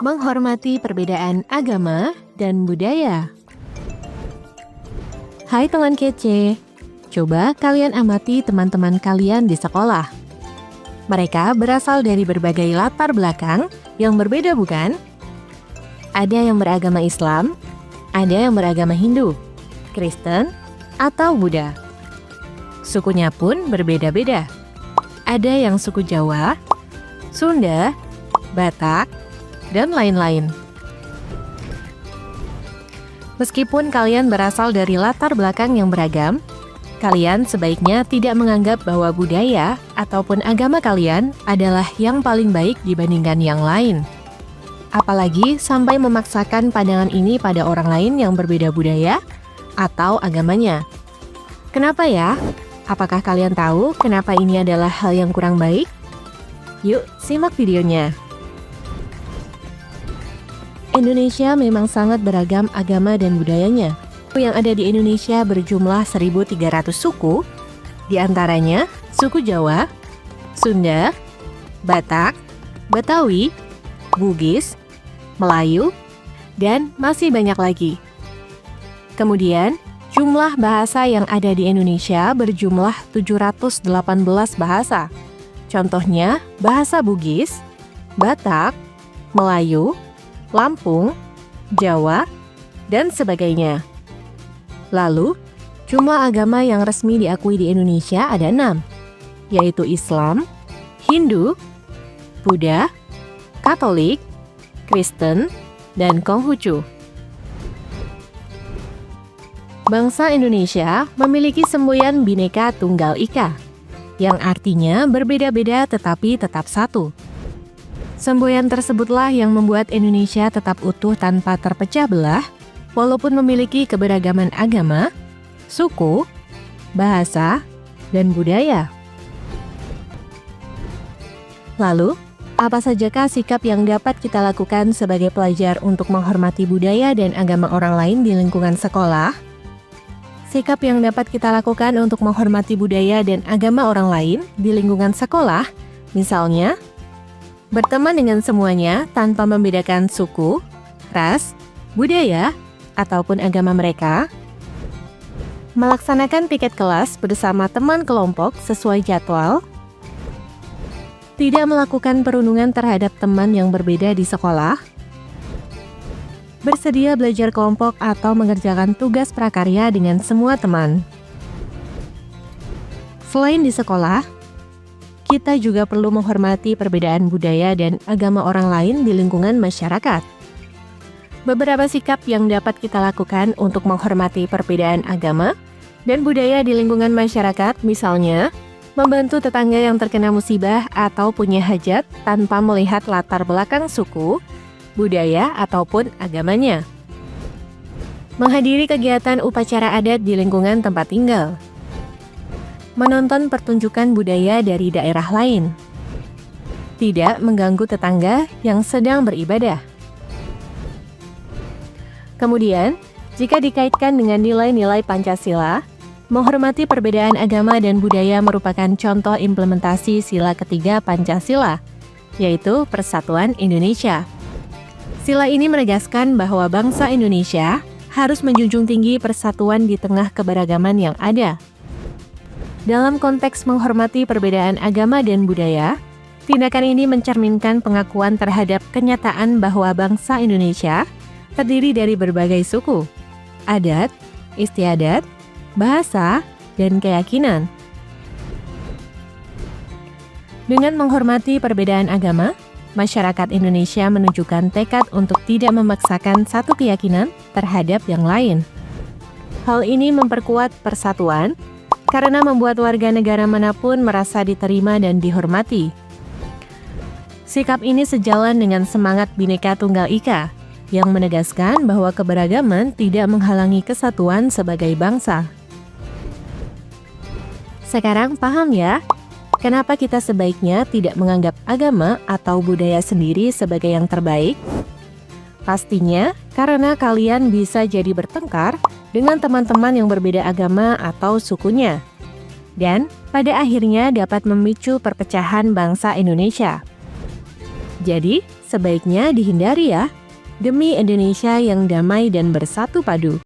menghormati perbedaan agama dan budaya. Hai teman kece, coba kalian amati teman-teman kalian di sekolah. Mereka berasal dari berbagai latar belakang yang berbeda, bukan? Ada yang beragama Islam, ada yang beragama Hindu, Kristen, atau Buddha. Sukunya pun berbeda-beda. Ada yang suku Jawa, Sunda, Batak, dan lain-lain. Meskipun kalian berasal dari latar belakang yang beragam, kalian sebaiknya tidak menganggap bahwa budaya ataupun agama kalian adalah yang paling baik dibandingkan yang lain. Apalagi sampai memaksakan pandangan ini pada orang lain yang berbeda budaya atau agamanya. Kenapa ya? Apakah kalian tahu kenapa ini adalah hal yang kurang baik? Yuk, simak videonya. Indonesia memang sangat beragam agama dan budayanya. Yang ada di Indonesia berjumlah 1.300 suku, di antaranya suku Jawa, Sunda, Batak, Betawi, Bugis, Melayu, dan masih banyak lagi. Kemudian, jumlah bahasa yang ada di Indonesia berjumlah 718 bahasa. Contohnya, bahasa Bugis, Batak, Melayu, Lampung, Jawa, dan sebagainya. Lalu, jumlah agama yang resmi diakui di Indonesia ada 6, yaitu Islam, Hindu, Buddha, Katolik, Kristen, dan Konghucu. Bangsa Indonesia memiliki semboyan Bhinneka Tunggal Ika, yang artinya berbeda-beda tetapi tetap satu. Semboyan tersebutlah yang membuat Indonesia tetap utuh tanpa terpecah belah, walaupun memiliki keberagaman agama, suku, bahasa, dan budaya. Lalu, apa sajakah sikap yang dapat kita lakukan sebagai pelajar untuk menghormati budaya dan agama orang lain di lingkungan sekolah? Sikap yang dapat kita lakukan untuk menghormati budaya dan agama orang lain di lingkungan sekolah, misalnya, berteman dengan semuanya tanpa membedakan suku, ras, budaya, ataupun agama mereka. Melaksanakan piket kelas bersama teman kelompok sesuai jadwal. Tidak melakukan perundungan terhadap teman yang berbeda di sekolah. Bersedia belajar kelompok atau mengerjakan tugas prakarya dengan semua teman. Selain di sekolah, kita juga perlu menghormati perbedaan budaya dan agama orang lain di lingkungan masyarakat. Beberapa sikap yang dapat kita lakukan untuk menghormati perbedaan agama dan budaya di lingkungan masyarakat, misalnya, membantu tetangga yang terkena musibah atau punya hajat tanpa melihat latar belakang suku, budaya, ataupun agamanya. Menghadiri kegiatan upacara adat di lingkungan tempat tinggal. Menonton pertunjukan budaya dari daerah lain. Tidak mengganggu tetangga yang sedang beribadah. Kemudian, jika dikaitkan dengan nilai-nilai Pancasila, menghormati perbedaan agama dan budaya merupakan contoh implementasi sila ketiga Pancasila, yaitu Persatuan Indonesia. Sila ini menegaskan bahwa bangsa Indonesia harus menjunjung tinggi persatuan di tengah keberagaman yang ada. Dalam konteks menghormati perbedaan agama dan budaya, tindakan ini mencerminkan pengakuan terhadap kenyataan bahwa bangsa Indonesia terdiri dari berbagai suku, adat, istiadat, bahasa, dan keyakinan. Dengan menghormati perbedaan agama, masyarakat Indonesia menunjukkan tekad untuk tidak memaksakan satu keyakinan terhadap yang lain. Hal ini memperkuat persatuan, karena membuat warga negara manapun merasa diterima dan dihormati. Sikap ini sejalan dengan semangat Bhinneka Tunggal Ika, yang menegaskan bahwa keberagaman tidak menghalangi kesatuan sebagai bangsa. Sekarang paham ya, kenapa kita sebaiknya tidak menganggap agama atau budaya sendiri sebagai yang terbaik? Pastinya karena kalian bisa jadi bertengkar dengan teman-teman yang berbeda agama atau sukunya. Dan pada akhirnya dapat memicu perpecahan bangsa Indonesia. Jadi, sebaiknya dihindari ya, demi Indonesia yang damai dan bersatu padu.